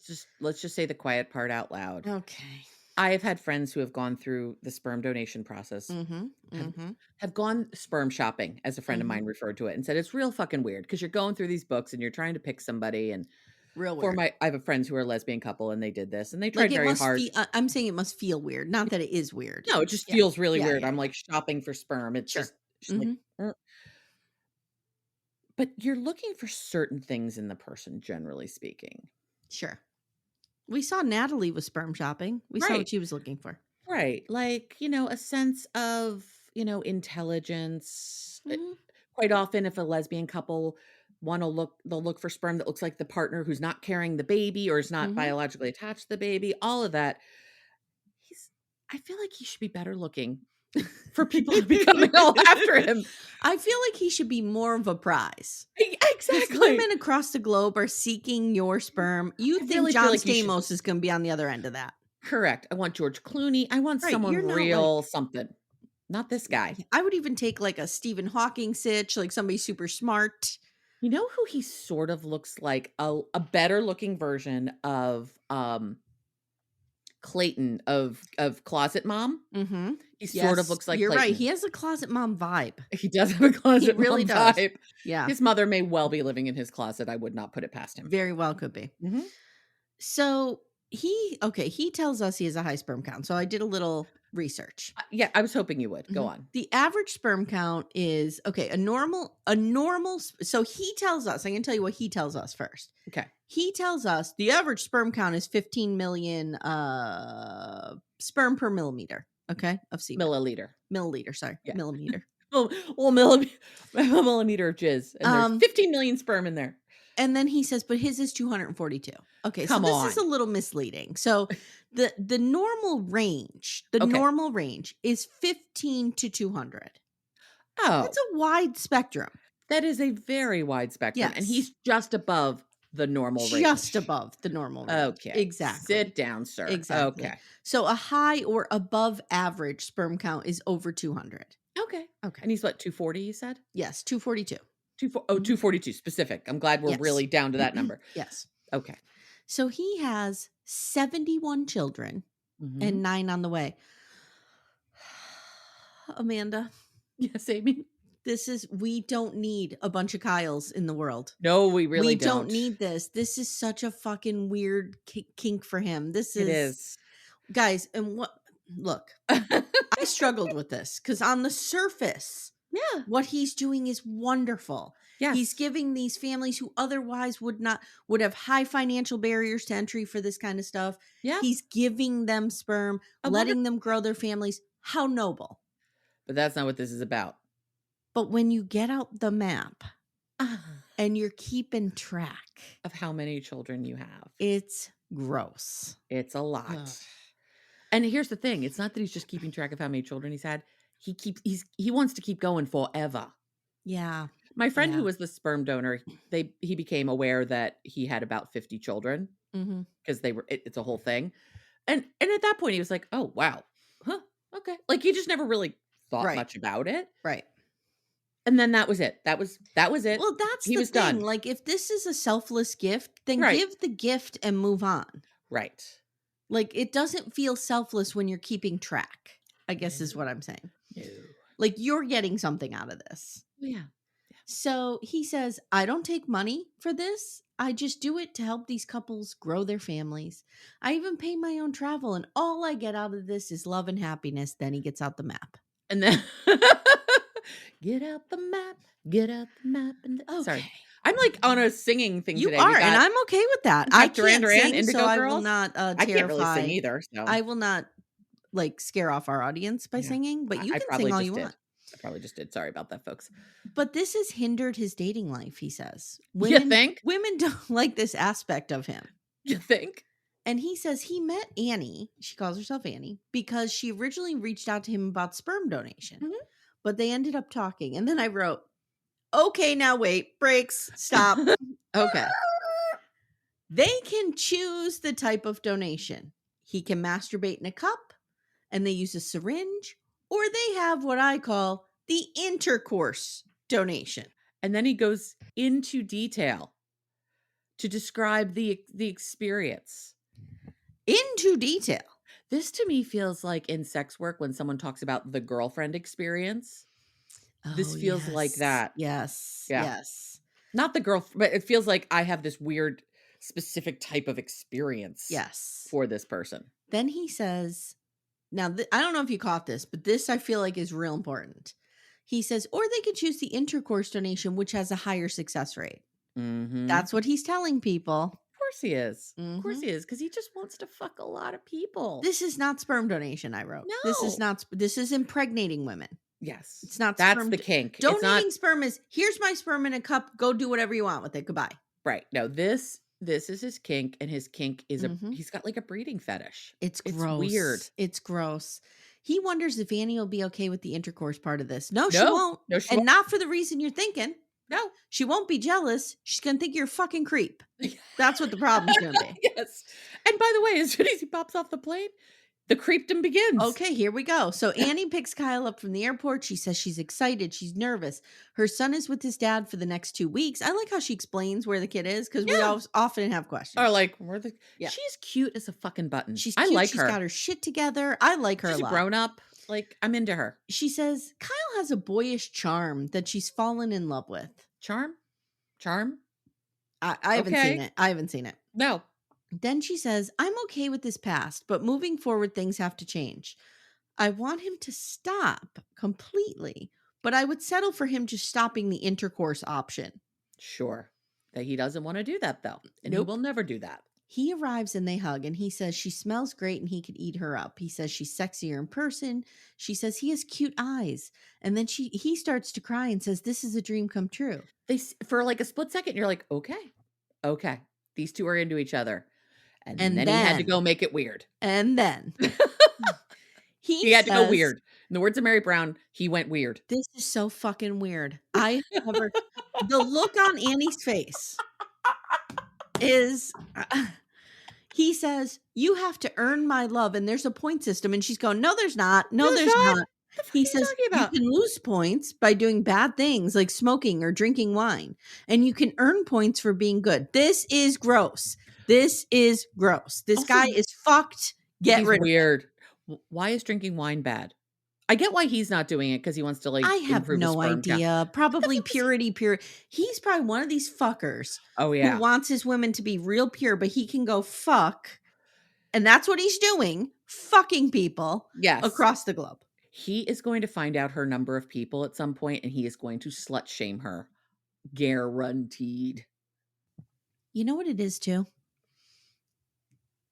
just say the quiet part out loud. Okay. I have had friends who have gone through the sperm donation process, Mhm. have Mhm. have gone sperm shopping, as a friend of Mhm. mine referred to it, and said it's real fucking weird because you're going through these books and you're trying to pick somebody. And Real for weird. my, I have a friends who are a lesbian couple and they did this and they Like tried it very must hard. feel I'm saying it must feel weird, not that it is weird. No, it just Yeah. feels really Yeah, weird. yeah, I'm yeah. like shopping for sperm. It's Sure. just like, Mhm. but you're looking for certain things in the person, generally speaking. Sure. We saw Natalie was sperm shopping. We saw what Right. she was looking for. Right. Like, a sense of, intelligence. Mhm. Quite often, if a lesbian couple they'll look for sperm that looks like the partner who's not carrying the baby or is not Mhm. biologically attached to the baby, all of that. He's, I feel like he should be better looking for people to be coming all after him. I feel like he should be more of a prize. If Exactly. women across the globe are seeking your sperm, you I think really feel John like you should. Stamos is gonna be on the other end of that. Correct. I want George Clooney. I want Right, someone you're not like real something. Not this guy. I would even take like a Stephen Hawking sitch, like somebody super smart. You know who he sort of looks like? A better looking version of, Clayton of Closet Mom? Mhm. He sort of Yes, looks like you're right. He Clayton. has a closet mom vibe. He does have a He Closet really Mom does. vibe. Yeah, His mother may well be living in his closet, I would not put it past him. very well could be. Mhm. So he tells us he has a high sperm count. So I did a little research. Yeah, I was hoping you would. Go Mhm. on. The average sperm count is okay. So he tells us. I can tell you what he tells us first. Okay. He tells us the average sperm count is 15 million sperm per millimeter. Okay, of semen. Milliliter. Milliliter. Sorry, Yeah. millimeter. Well, a millimeter of jizz, and there's Um, 15 million sperm in there. And then he says, but his is 242. Okay, so Come this is a on. little misleading. So the Okay. normal range is 15 to 200. That's Oh, a wide spectrum. that is a very wide spectrum, and Yes. he's just above the normal Just range. above the normal range. Okay. Exactly. Sit down, sir. Exactly. Okay. So a high or above average sperm count is over 200. Okay. Okay. And he's what, 240, you said? Yes, 242. 2 242 specific. I'm glad we're Yes. really down to that number. Yes. Okay. So he has 71 children Mhm. and 9 on the way. Amanda, Yes, Amy. We don't need a bunch of Kyles in the world. No, we really We don't don't. need this. This is such a fucking weird kink for him. This It is is. guys, and what look, I struggled with this because on the surface, Yeah. what he's doing is wonderful. He's Yes. giving these families who otherwise would have high financial barriers to entry for this kind of stuff. Yeah. He's giving them sperm, A letting wonderful them grow their families. How noble. But that's not what this is about. But when you get out the map and you're keeping track of how many children you have, it's gross. It's a lot. Ugh. And here's the thing, it's not that he's just keeping track of how many children he's had. He wants to keep going forever. Yeah. My friend who Yeah. was the sperm donor, he became aware that he had about 50 children because it's a whole thing. And at that point he was like, "Oh, wow. Huh. Okay." Like he just never really thought much about it. Right. And then that was it. That was it. Well, that's he the was thing. done. Like if this is a selfless gift, then Right. give the gift and move on. Right. Like it doesn't feel selfless when you're keeping track, I guess is what I'm saying. No. Like you're getting something out of this. Yeah. So he says, I don't take money for this. I just do it to help these couples grow their families. I even pay my own travel, and all I get out of this is love and happiness. Then he gets out the map. And then get out the map. Get out the map. And Okay. Sorry. I'm like on a singing thing You today. are, and I'm okay with that. I can't sing, Indigo so I Girls. will not I can't really sing either. So I will not like scare off our audience by singing, but you can sing all you want. I probably just did. Sorry about that, folks. But this has hindered his dating life, he says. You think? Women don't like this aspect of him. You think? And he says he met Annie, she calls herself Annie, because she originally reached out to him about sperm donation. But they ended up talking. And then I wrote, okay, now wait, breaks, stop. Okay. They can choose the type of donation. He can masturbate in a cup, and they use a syringe, or they have what I call the intercourse donation. And then he goes into detail to describe the experience. Into detail. This to me feels like in sex work when someone talks about the girlfriend experience. This feels like that. Yes. Yeah. Yes. Not the girl, but it feels like I have this weird specific type of experience. Yes. For this person. Then he says, now I don't know if you caught this, but this I feel like is real important. He says, or they could choose the intercourse donation, which has a higher success rate. That's what he's telling people. Of course he is. Of course he is, because he just wants to fuck a lot of people. This is not sperm donation, I wrote. No. This is impregnating women. Yes. It's not That's sperm. the kink. Donating sperm is, here's my sperm in a cup, go do whatever you want with it. Goodbye. Right. No, this is his kink, and his kink is he's got like a breeding fetish. It's gross. Weird. It's gross. He wonders if Annie will be okay with the intercourse part of this. No, she No. won't. No, she and won't. not for the reason you're thinking. No. She won't be jealous. She's going to think you're a fucking creep. That's what the problem's going to be. Yes. And by the way, as soon as he pops off the plane, the creepdom begins. Okay, here we go. So Annie picks Kyle up from the airport. She says she's excited. She's nervous. Her son is with his dad for the next 2 weeks. I like how she explains where the kid is because we often have questions. Or like, she's cute as a fucking button. She's cute. I like she's her. She's got her shit together. I like her She's a lot. Grown up. Like, I'm into her. She says Kyle has a boyish charm that she's fallen in love with. Charm? I haven't seen it. I haven't seen it. No. Then she says, I'm okay with this past, but moving forward, things have to change. I want him to stop completely, but I would settle for him just stopping the intercourse option. Sure. That he doesn't want to do that, though. And he will never do that. He arrives and they hug, and he says she smells great and he could eat her up. He says she's sexier in person. She says he has cute eyes. And then he starts to cry and says, this is a dream come true. For like a split second, you're like, okay. These two are into each other. And then he had to go make it weird. And then he had to go weird. In the words of Mary Brown, he went weird. This is so fucking weird. The look on Annie's face is, he says, you have to earn my love and there's a point system. And she's going, no, there's not. No, there's not. He says you can lose points by doing bad things like smoking or drinking wine. And you can earn points for being good. This is gross. This guy is fucked. Get rid of him. Weird. Why is drinking wine bad? I get why he's not doing it because he wants to, like, I have improve his no sperm count. idea. Because Probably it was purity, pure. He's probably one of these fuckers Oh, who yeah. wants his women to be real pure, but he can go fuck. And that's what he's doing, fucking people Yes. across the globe. He is going to find out her number of people at some point, and he is going to slut shame her. Guaranteed. You know what it is too?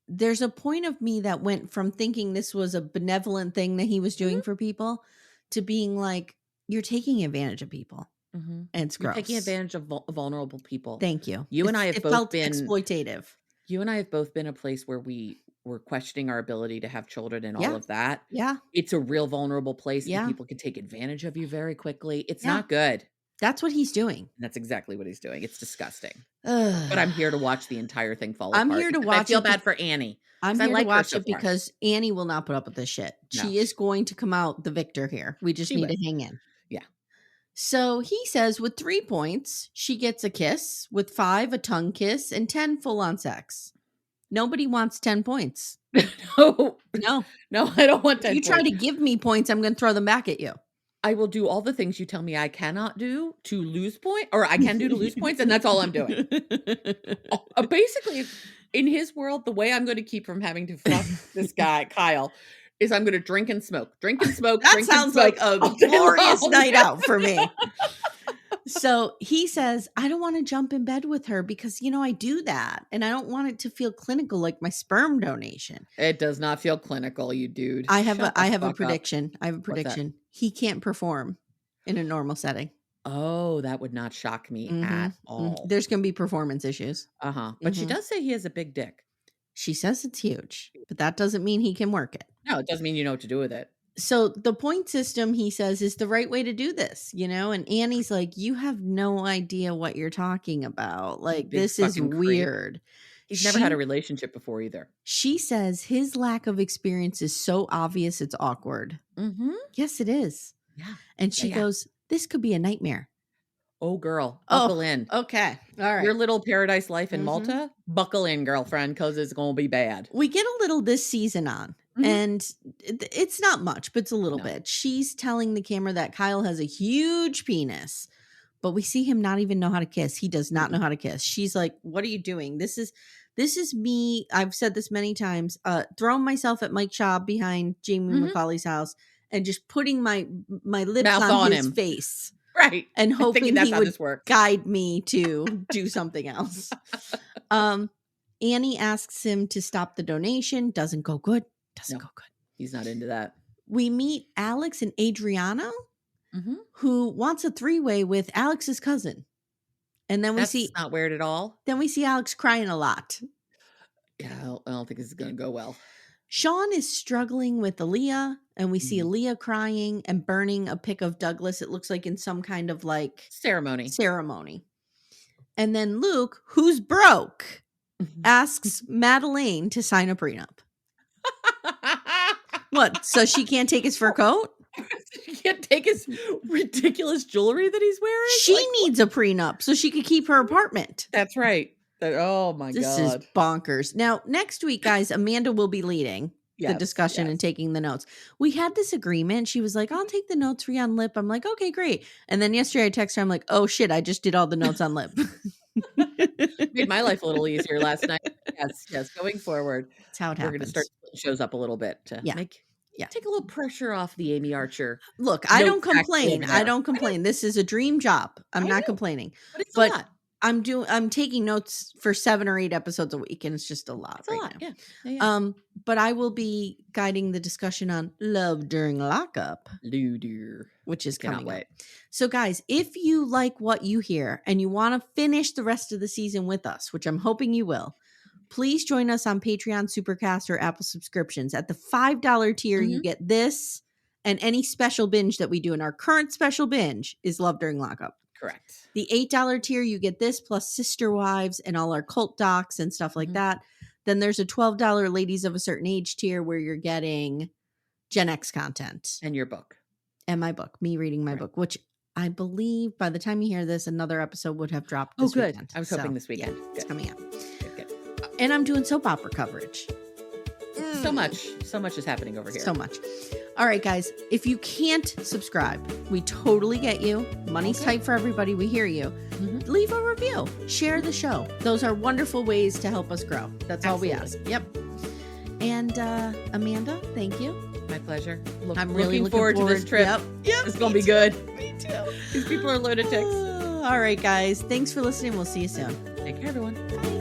There's a point of me that went from thinking this was a benevolent thing that he was doing Mhm, for people to being like, you're taking advantage of people. mhm. And it's You're taking gross. advantage of vulnerable people. Thank you. You and I have It both felt been exploitative. you and I have both been a place where we were questioning our ability to have children and all Yeah. of that. Yeah. It's a real vulnerable place, and Yeah. people can take advantage of you very quickly. It's Yeah. not good. That's what he's doing. And that's exactly what he's doing. It's disgusting. Ugh. But I'm here to watch the entire thing fall I'm apart here to because I watch feel it. bad for Annie. I'm 'Cause I here to like her watch so it far. because Annie will not put up with this shit. No. She is going to come out the victor here. We just She need will. to hang in. Yeah. So he says with 3 points, she gets a kiss, with 5, a tongue kiss, and 10, full on sex. Nobody wants 10 points. No. No. No, I don't want If 10 you try points. to give me points, I'm going to throw them back at you. I will do all the things you tell me I cannot do to lose point or I can do to lose points, and that's all I'm doing. Basically, in his world, the way I'm gonna keep from having to fuck this guy, Kyle, is I'm gonna drink and smoke, drink and smoke, That drink and sounds like smoke a all day glorious long. night out for me. So he says, I don't want to jump in bed with her because, I do that. And I don't want it to feel clinical like my sperm donation. It does not feel clinical, you dude. I have Shut the a fuck up. prediction. I have a What's that? prediction. He can't perform in a normal setting. Oh, that would not shock me at all. There's going to be performance issues. Uh-huh. But she does say he has a big dick. She says it's huge, but that doesn't mean he can work it. No, it doesn't mean you know what to do with it. So the point system, he says, is the right way to do this, and Annie's like, you have no idea what you're talking about. Like, Big this is fucking creep. weird. He's never had a relationship before either. She says his lack of experience is so obvious it's awkward. Mhm. Yes, it is. Yeah. And she goes, this could be a nightmare. Oh, girl, buckle in. Okay. All right. Your little paradise life in Malta, buckle in, girlfriend, because it's going to be bad. We get a little this season on, and it's not much, but it's a little bit. She's telling the camera that Kyle has a huge penis, but we see him not even know how to kiss. He does not know how to kiss. She's like, what are you doing? This is me. I've said this many times, throwing myself at Mike Schaub behind Jamie McCauley's house and just putting my lips Mouth on his him. Face. Right. And hoping that's he how would this works. guide me to do something else. Annie asks him to stop the donation. Doesn't go good. Doesn't go good. He's not into that. We meet Alex and Adriano, who wants a 3-way with Alex's cousin. And then That's not weird at all. Then we see Alex crying a lot. Yeah, I don't think this is going to go well. Sean is struggling with Aaliyah, and we see Aaliyah crying and burning a pic of Douglas. It looks like in some kind of ceremony. And then Luke, who's broke, asks Madeleine to sign a prenup. What? So she can't take his fur coat? She can't take his ridiculous jewelry that he's wearing? She needs a prenup so she could keep her apartment. That's right. Oh my God. This is bonkers. Now, next week, guys, Amanda will be leading the discussion and taking the notes. We had this agreement. She was like, I'll take the notes for you on lip. I'm like, okay, great. And then yesterday I text her, I'm like, oh shit, I just did all the notes on lip. Made my life a little easier last night. Yes. Going forward. That's how it happens. We're going to start shows up a little bit to take a little pressure off the Amy Archer. Look, I don't complain. I don't complain. This is a dream job. I'm not complaining. But it's a lot. I'm taking notes for 7 or 8 episodes a week, and it's just a lot now. Yeah. But I will be guiding the discussion on love during lockup, which is coming up. So guys, if you like what you hear and you want to finish the rest of the season with us, which I'm hoping you will, please join us on Patreon, Supercast, or Apple subscriptions. At the $5 tier, you get this and any special binge that we do. And our current special binge is Love During Lockup. Correct. The $8 tier, you get this plus Sister Wives and all our cult docs and stuff like that. Then there's a $12 Ladies of a Certain Age tier where you're getting Gen X content. And your book. And my book, me reading my book, which I believe by the time you hear this, another episode would have dropped this weekend. I was hoping this weekend. Yeah, it's coming out. Good. And I'm doing soap opera coverage. So much is happening over here. So much. All right, guys, if you can't subscribe, we totally get you. Money's tight for everybody. We hear you. Leave a review. Share the show. Those are wonderful ways to help us grow. That's all we ask. Yep. And Amanda, thank you. My pleasure. I'm really looking forward to this trip. Yep. It's going to be good. Me too. These people are lunatics. All right, guys. Thanks for listening. We'll see you soon. Take care, everyone. Bye.